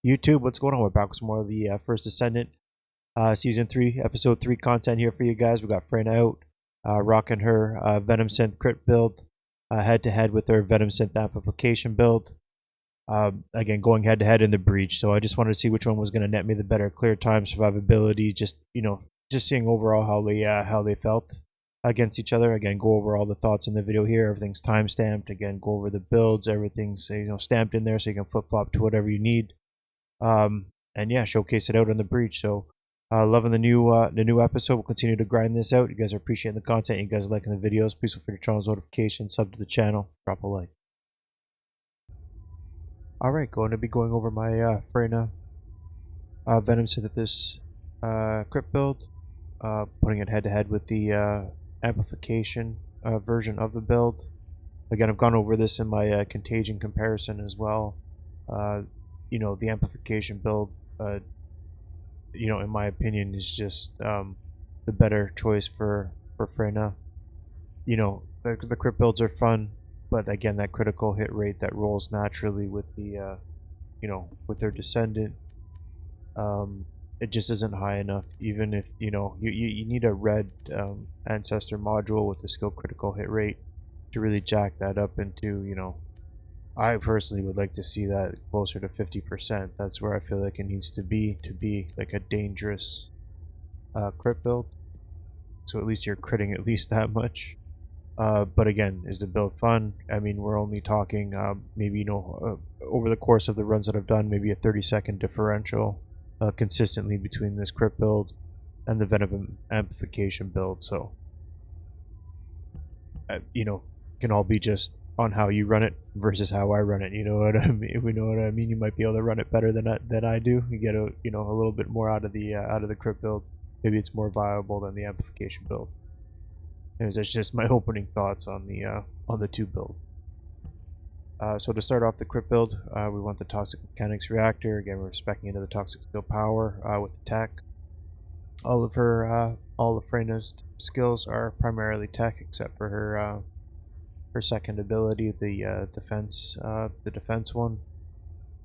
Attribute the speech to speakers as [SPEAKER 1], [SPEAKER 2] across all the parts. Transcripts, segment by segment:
[SPEAKER 1] YouTube, what's going on? We're back with some more of the Frist Descendant Season 3, Episode 3 content here for you guys. We got Freyna out, rocking her Venom Synth Crit build, head-to-head with her Venom Synth Amplification build. Again, going head-to-head in the breach, so I just wanted to see which one was going to net me the better clear time, survivability, just seeing overall how they felt against each other. Again, go over all the thoughts in the video here. Everything's time-stamped. Again, go over the builds. Everything's stamped in there, so you can flip-flop to whatever you need. And yeah, showcase it out on the breach. So loving the new episode. We'll continue to grind this out. You guys are appreciating the content. You guys are liking the videos. Please feel free to turn on notifications, sub to the channel, drop a like. Alright, going to be going over my Freyna Venom Synthesis Crit build, putting it head to head with the amplification version of the build. Again, I've gone over this in my contagion comparison as well. The amplification build, in my opinion, is just the better choice for Freyna. The crit builds are fun, but again, that critical hit rate that rolls naturally with the, with their Descendant, it just isn't high enough. Even if you need a red Ancestor module with the skill critical hit rate to really jack that up into, I personally would like to see that closer to 50%. That's where I feel like it needs to be like a dangerous crit build. So at least you're critting at least that much. But again, is the build fun? I mean, we're only talking maybe over the course of the runs that I've done, maybe a 30-second differential consistently between this crit build and the Venom amplification build. So can all be just on how you run it versus how I run it. You know what I mean? We know what I mean. You might be able to run it better than I do. You get a little bit more out of the crit build. Maybe it's more viable than the amplification build. Anyways, that's just my opening thoughts on the two build. So to start off the crit build, we want the Toxic Mechanics Reactor. Again, we're speccing into the Toxic Skill Power with the tech. All of Freyna's skills are primarily tech, except for her second ability, the defense one.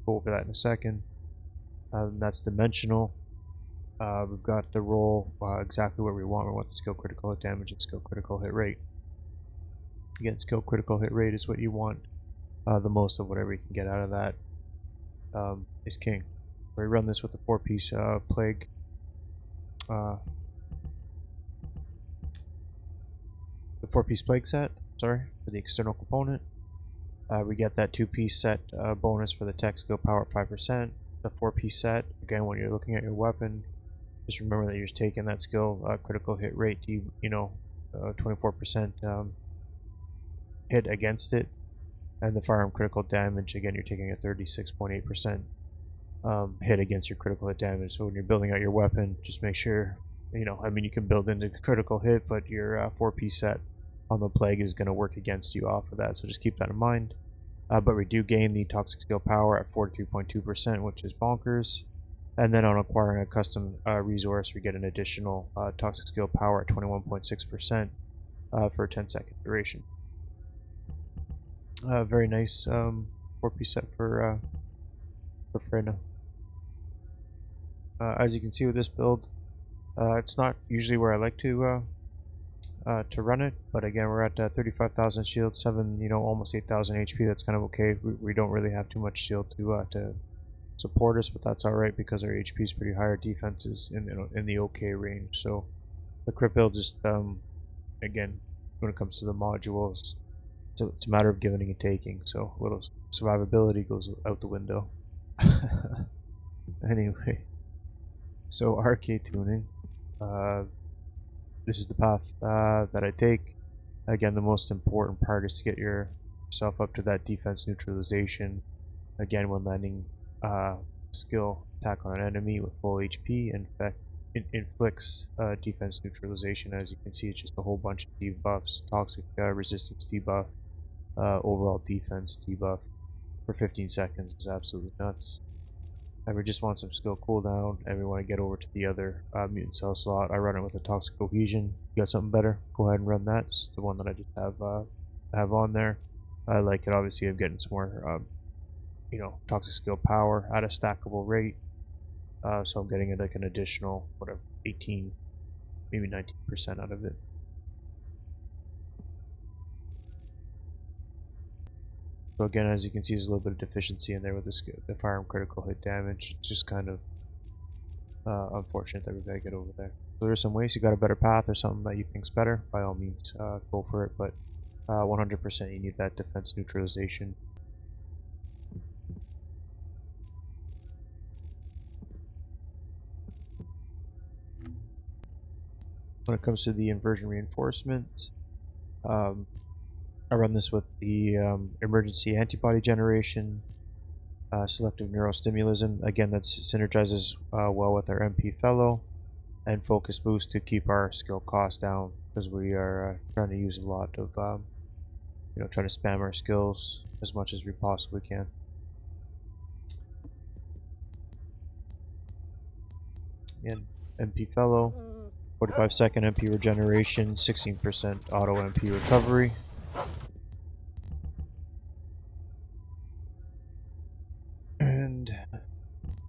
[SPEAKER 1] Go over that in a second. That's dimensional. We've got the roll exactly where we want. We want the skill critical hit damage and skill critical hit rate. Again, skill critical hit rate is what you want. The most of whatever you can get out of that is king. We run this with the 4-piece plague. The 4-piece plague set. Sorry, for the external component. We get that 2-piece set bonus for the tech skill power at 5%. The 4-piece set, again, when you're looking at your weapon, just remember that you're just taking that skill critical hit rate to 24% hit against it, and the firearm critical damage, again, you're taking a 36.8% hit against your critical hit damage. So when you're building out your weapon, just make sure you can build into the critical hit, but your 4-piece set on the plague is going to work against you off of that, so just keep that in mind. But we do gain the toxic skill power at 43.2%, which is bonkers. And then on acquiring a custom resource, we get an additional toxic skill power at 21.6% for a 10-second duration. Very nice 4-piece set for Freyna. As you can see with this build, it's not usually where I like to run it, but again, we're at 35,000 shield, 7, almost 8,000 HP. That's kind of okay. We don't really have too much shield to support us, but that's all right because our HP is pretty high. Our defense is in the okay range. So the crit build just again, when it comes to the modules, it's a matter of giving and taking. So a little survivability goes out the window. Anyway, so Arche tuning. This is the path that I take. Again, the most important part is to get yourself up to that defense neutralization. Again, when landing skill attack on an enemy with full HP, inflicts defense neutralization. As you can see, it's just a whole bunch of debuffs. Toxic resistance debuff, overall defense debuff for 15 seconds is absolutely nuts. And we just want some skill cooldown, and we want to get over to the other mutant cell slot. I run it with a Toxic Cohesion. You got something better? Go ahead and run that. It's the one that I just have on there. I like it. Obviously, I'm getting some more toxic skill power at a stackable rate. So I'm getting like an additional, whatever, 18, maybe 19% out of it. So again, as you can see, there's a little bit of deficiency in there with the firearm critical hit damage. It's just kind of unfortunate that we gotta get over there. So there's some ways. You got a better path or something that you think's better, by all means, go for it. But 100% you need that defense neutralization. When it comes to the inversion reinforcement, I run this with the emergency antibody generation, selective neurostimulism. Again, that synergizes well with our MP fellow, and focus boost to keep our skill cost down, because we are trying to use a lot of, trying to spam our skills as much as we possibly can. Again, MP fellow, 45-second MP regeneration, 16% auto MP recovery. And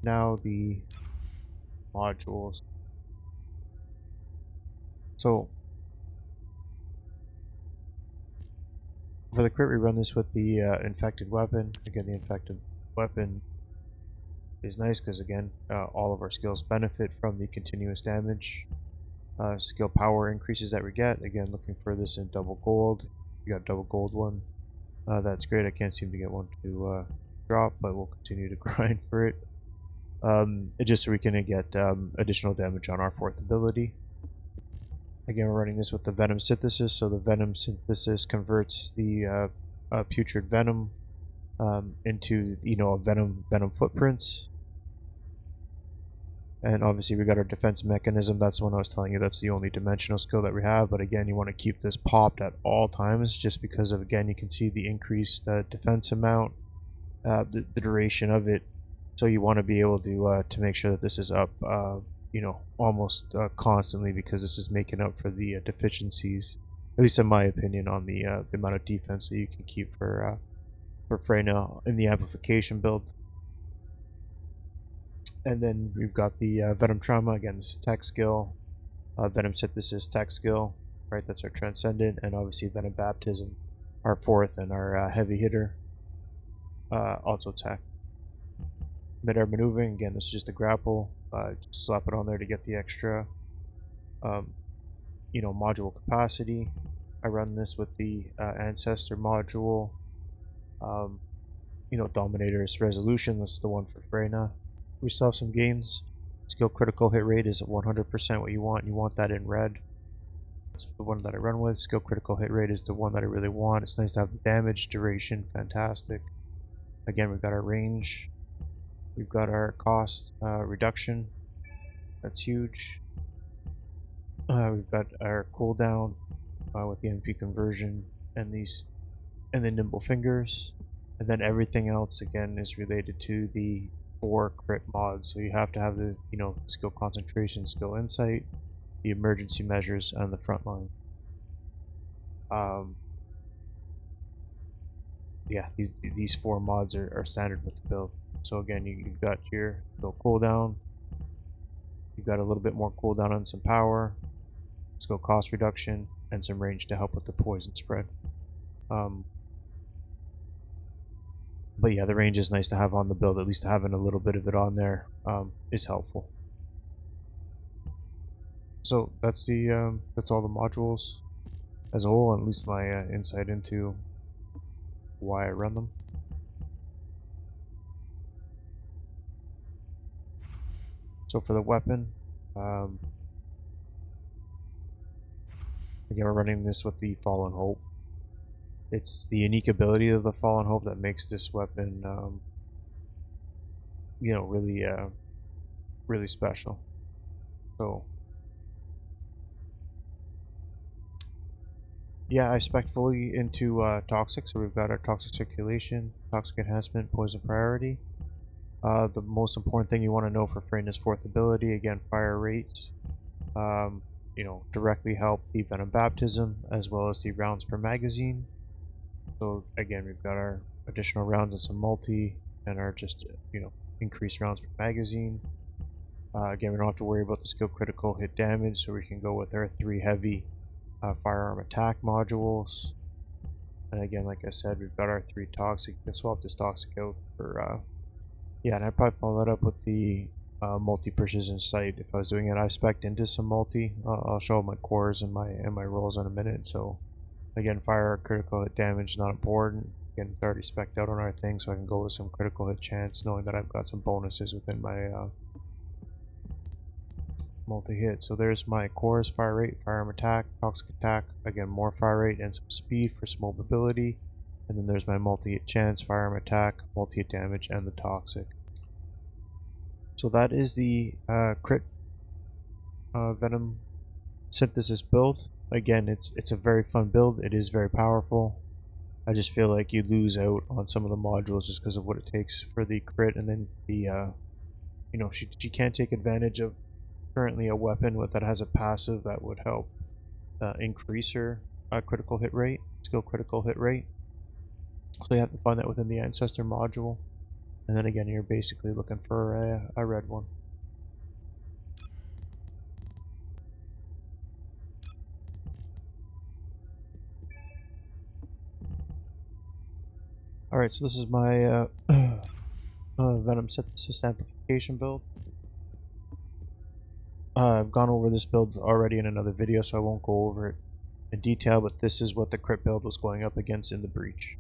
[SPEAKER 1] now the modules. So for the crit, we run this with the infected weapon. Again, the infected weapon is nice because, again, all of our skills benefit from the continuous damage. Skill power increases that we get. Again, looking for this in double gold. We got a double gold one. That's great. I can't seem to get one to drop, but we'll continue to grind for it. Just so we can get additional damage on our fourth ability. Again, we're running this with the Venom Synthesis, so the Venom Synthesis converts the putrid venom into, a venom footprints. And obviously we got our defense mechanism. That's the one I was telling you, that's the only dimensional skill that we have. But again, you want to keep this popped at all times, just because of, again, you can see the increased defense amount, the duration of it. So you want to be able to make sure that this is up, almost constantly, because this is making up for the deficiencies, at least in my opinion, on the amount of defense that you can keep for Freyna in the amplification build. And then we've got the Venom Trauma, again, this is tech skill, Venom Synthesis tech skill, right? That's our Transcendent, and obviously Venom Baptism, our fourth and our heavy hitter, also tech. Mid-air maneuvering, again, this is just a grapple. Just slap it on there to get the extra, module capacity. I run this with the Ancestor module. Dominator's Resolution, that's the one for Freyna. We still have some gains. Skill critical hit rate is 100% what you want. You want that in red. That's the one that I run with. Skill critical hit rate is the one that I really want. It's nice to have the damage duration. Fantastic. Again, we've got our range. We've got our cost reduction. That's huge. We've got our cooldown with the MP conversion and the nimble fingers. And then everything else, again, is related to the 4 crit mods. So you have to have the skill concentration, skill insight, the emergency measures, and the frontline. Yeah, these 4 mods are standard with the build. So again, you've got your skill cooldown, you've got a little bit more cooldown on some power, skill cost reduction, and some range to help with the poison spread. But yeah, the range is nice to have on the build. At least having a little bit of it on there is helpful. So that's all the modules as a whole, and at least my insight into why I run them. So for the weapon, again, we're running this with the Fallen Hope. It's the unique ability of the Fallen Hope that makes this weapon, really, really special. So, yeah, I spec fully into Toxic. So we've got our Toxic Circulation, Toxic Enhancement, Poison Priority. The most important thing you want to know for Freyna's fourth ability, again, fire rates, directly help the Venom Baptism as well as the rounds per magazine. So again, we've got our additional rounds and some multi, and are just, increased rounds per magazine. Again, we don't have to worry about the skill critical hit damage, so we can go with our 3 heavy firearm attack modules. And again, like I said, we've got our 3 toxic. You can swap this toxic out for, yeah, and I'd probably follow that up with the multi-precision sight if I was doing it. I spec'd into some multi. I'll show my cores and my rolls in a minute. So again, fire critical hit damage not important. Again, it's already spec'd out on our thing, so I can go with some critical hit chance, knowing that I've got some bonuses within my multi-hit. So there's my cores: fire rate, firearm attack, toxic attack, again more fire rate and some speed for some mobility. And then there's my multi-hit chance, firearm attack, multi-hit damage, and the toxic. So that is the crit Venom Synthesis build. Again, it's a very fun build. It is very powerful. I just feel like you lose out on some of the modules just because of what it takes for the crit, and then the she can't take advantage of currently a weapon that has a passive that would help increase her critical hit rate, skill critical hit rate. So you have to find that within the Ancestor module, and then again you're basically looking for a red one. Alright, so this is my Venom Synthesis Amplification build. I've gone over this build already in another video, so I won't go over it in detail, but this is what the crit build was going up against in the breach.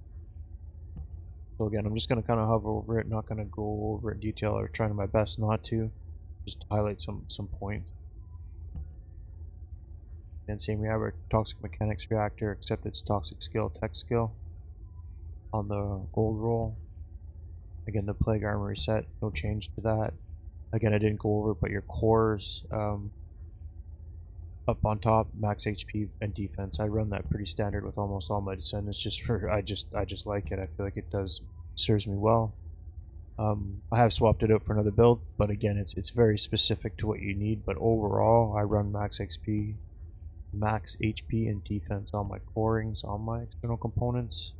[SPEAKER 1] So again, I'm just going to kind of hover over it, not going to go over it in detail, or trying my best not to, just to highlight some points. And same, we have our Toxic Mechanics Reactor, except it's Toxic Skill, Tech Skill on the gold roll. Again, the Plague Armor reset, no change to that. Again, I didn't go over it, but your cores up on top, max HP and defense. I run that pretty standard with almost all my Descendants, just for I just like it. I feel like it serves me well. I have swapped it out for another build, but again, it's very specific to what you need. But overall, I run max XP, max HP, and defense on my corings, on my external components.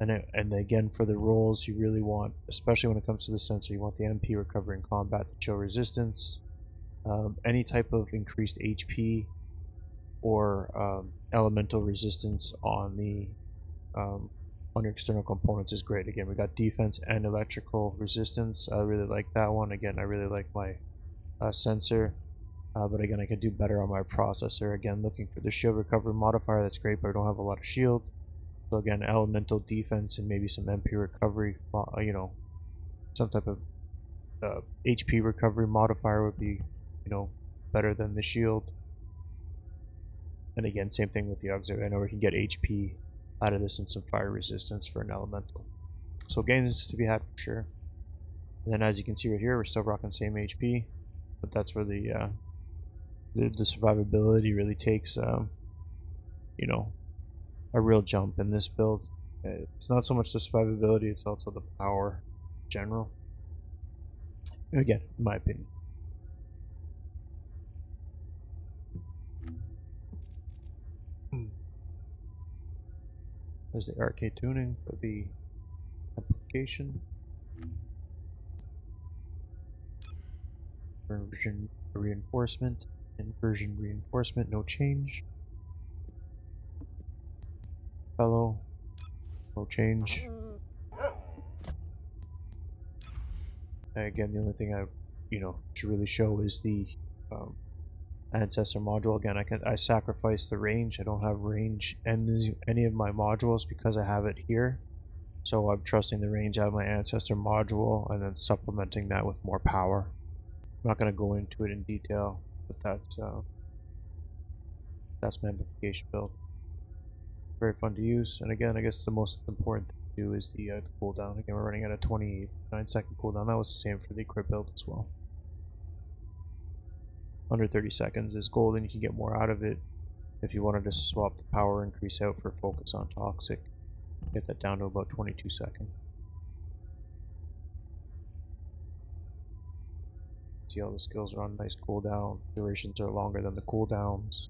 [SPEAKER 1] And again, for the rolls, you really want, especially when it comes to the sensor, you want the MP recovery in combat to show resistance. Any type of increased HP or elemental resistance on the on your external components is great. Again, we got defense and electrical resistance. I really like that one. Again, I really like my sensor, but again, I could do better on my processor. Again, looking for the shield recovery modifier. That's great, but I don't have a lot of shield. So again, elemental defense and maybe some MP recovery, some type of HP recovery modifier would be, better than the shield. And again, same thing with the auxiliary. I know we can get HP out of this and some fire resistance for an elemental. So gains to be had for sure. And then as you can see right here, we're still rocking same HP, but that's where the survivability really takes, a real jump in this build. It's not so much the survivability, it's also the power in general. Again, in my opinion. There's the Arche tuning for the amplification. Inversion reinforcement. Inversion reinforcement, no change. Fellow, no change. Again, the only thing I, should really show is the Ancestor module. Again, I sacrifice the range. I don't have range in any of my modules because I have it here. So I'm trusting the range out of my Ancestor module and then supplementing that with more power. I'm not going to go into it in detail, but that's my amplification build. Very fun to use, and again, I guess the most important thing to do is the cooldown. Again, we're running at a 29-second cooldown. That was the same for the crit build as well. Under 30 seconds is golden. You can get more out of it if you wanted to swap the power increase out for focus on toxic. Get that down to about 22 seconds. See all the skills are on nice cooldown. Durations are longer than the cooldowns.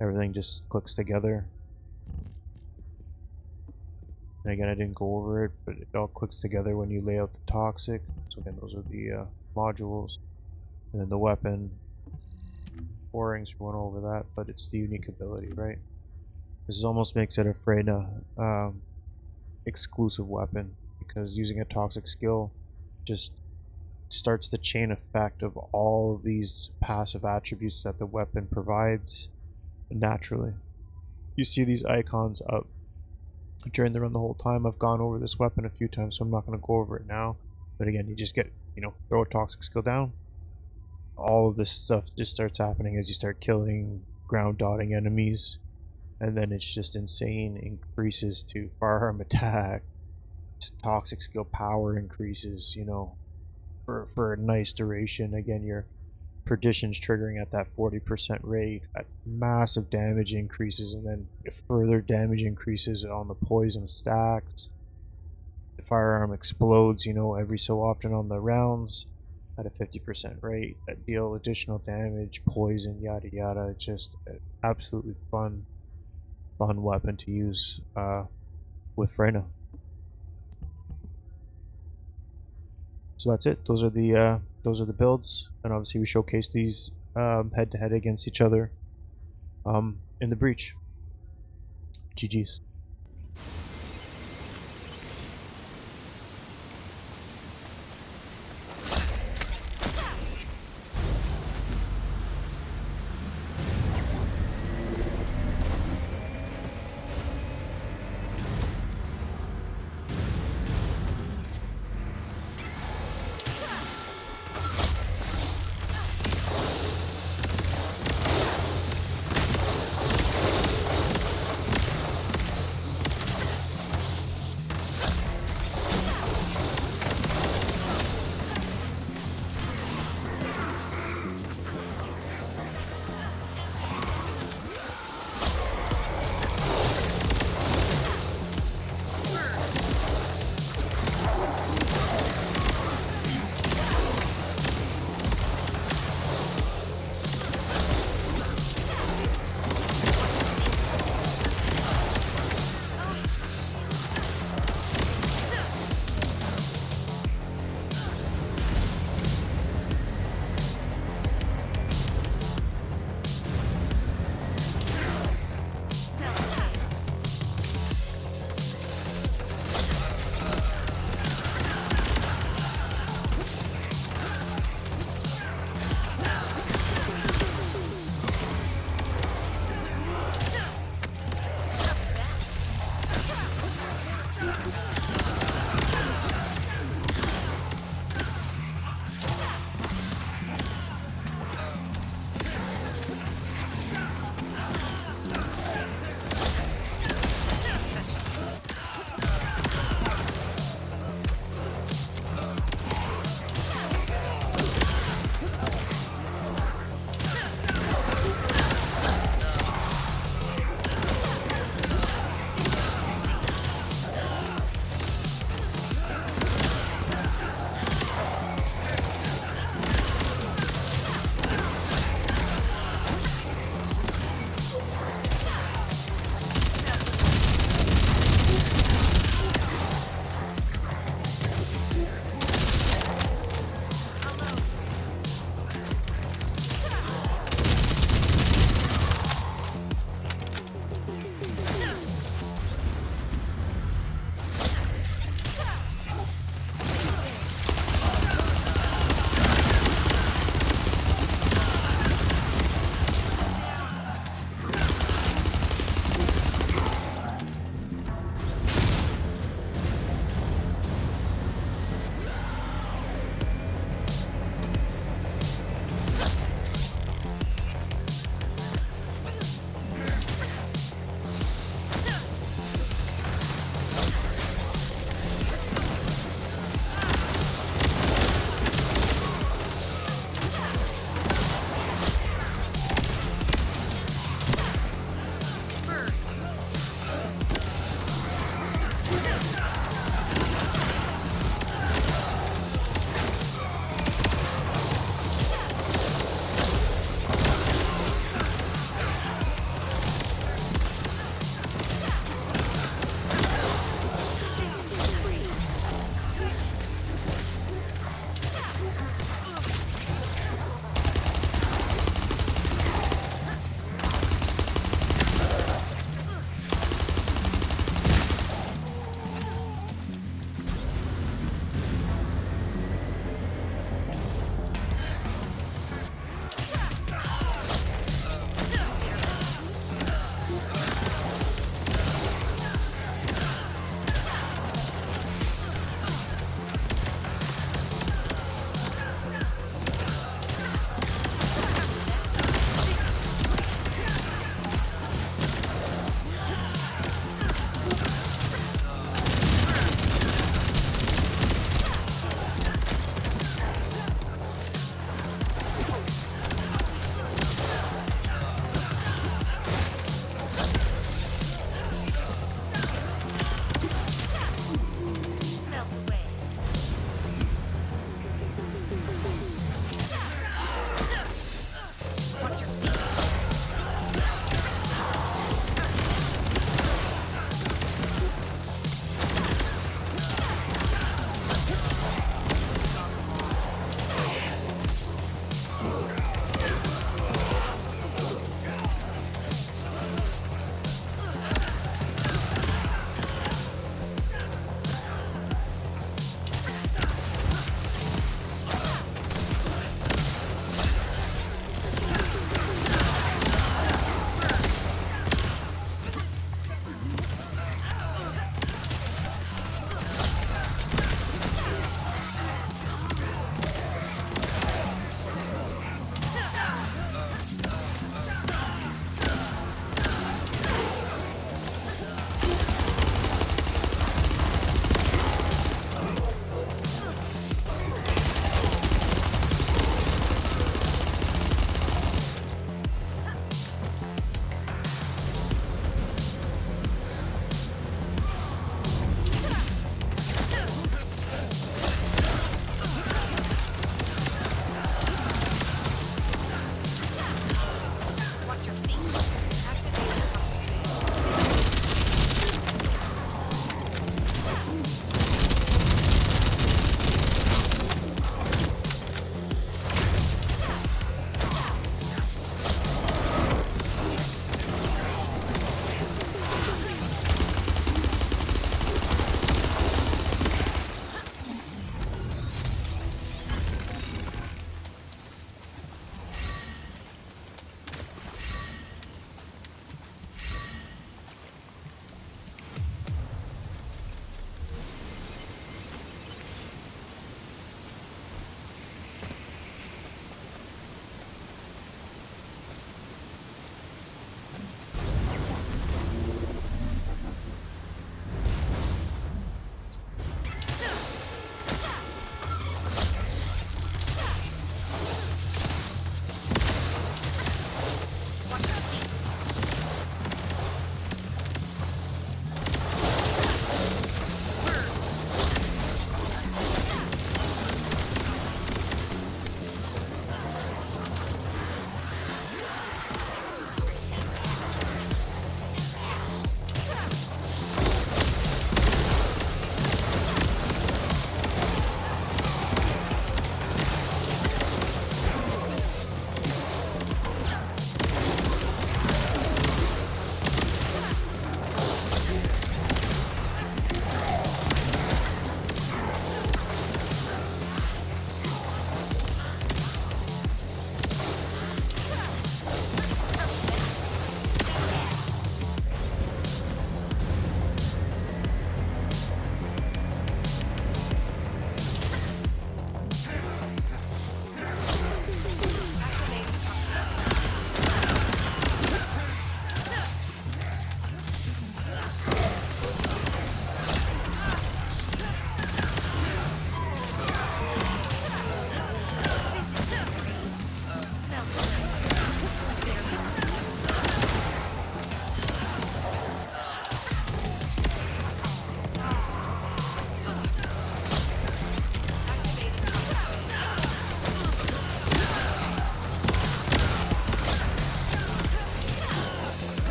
[SPEAKER 1] Everything just clicks together. And again, I didn't go over it, but it all clicks together when you lay out the toxic. So again, those are the modules. And then the weapon, 4 rings, we went over that, but it's the unique ability, right? This almost makes it a Freyna exclusive weapon, because using a toxic skill just starts the chain effect of all of these passive attributes that the weapon provides naturally. You see these icons up during the run the whole time. I've gone over this weapon a few times, so I'm not going to go over it now. But again, you just get, throw a toxic skill down. All of this stuff just starts happening as you start killing ground dotting enemies. And then it's just insane increases to firearm attack. Toxic skill power increases, for a nice duration. Again, your perdition's triggering at that 40% rate, at massive damage increases, and then further damage increases on the poison stacks. The firearm explodes, every so often on the rounds at a 50% rate that deal additional damage, poison, yada yada. It's just an absolutely fun weapon to use with Freyna. So that's it. Those are the builds, and obviously we showcase these head to head against each other in the breach. GG's.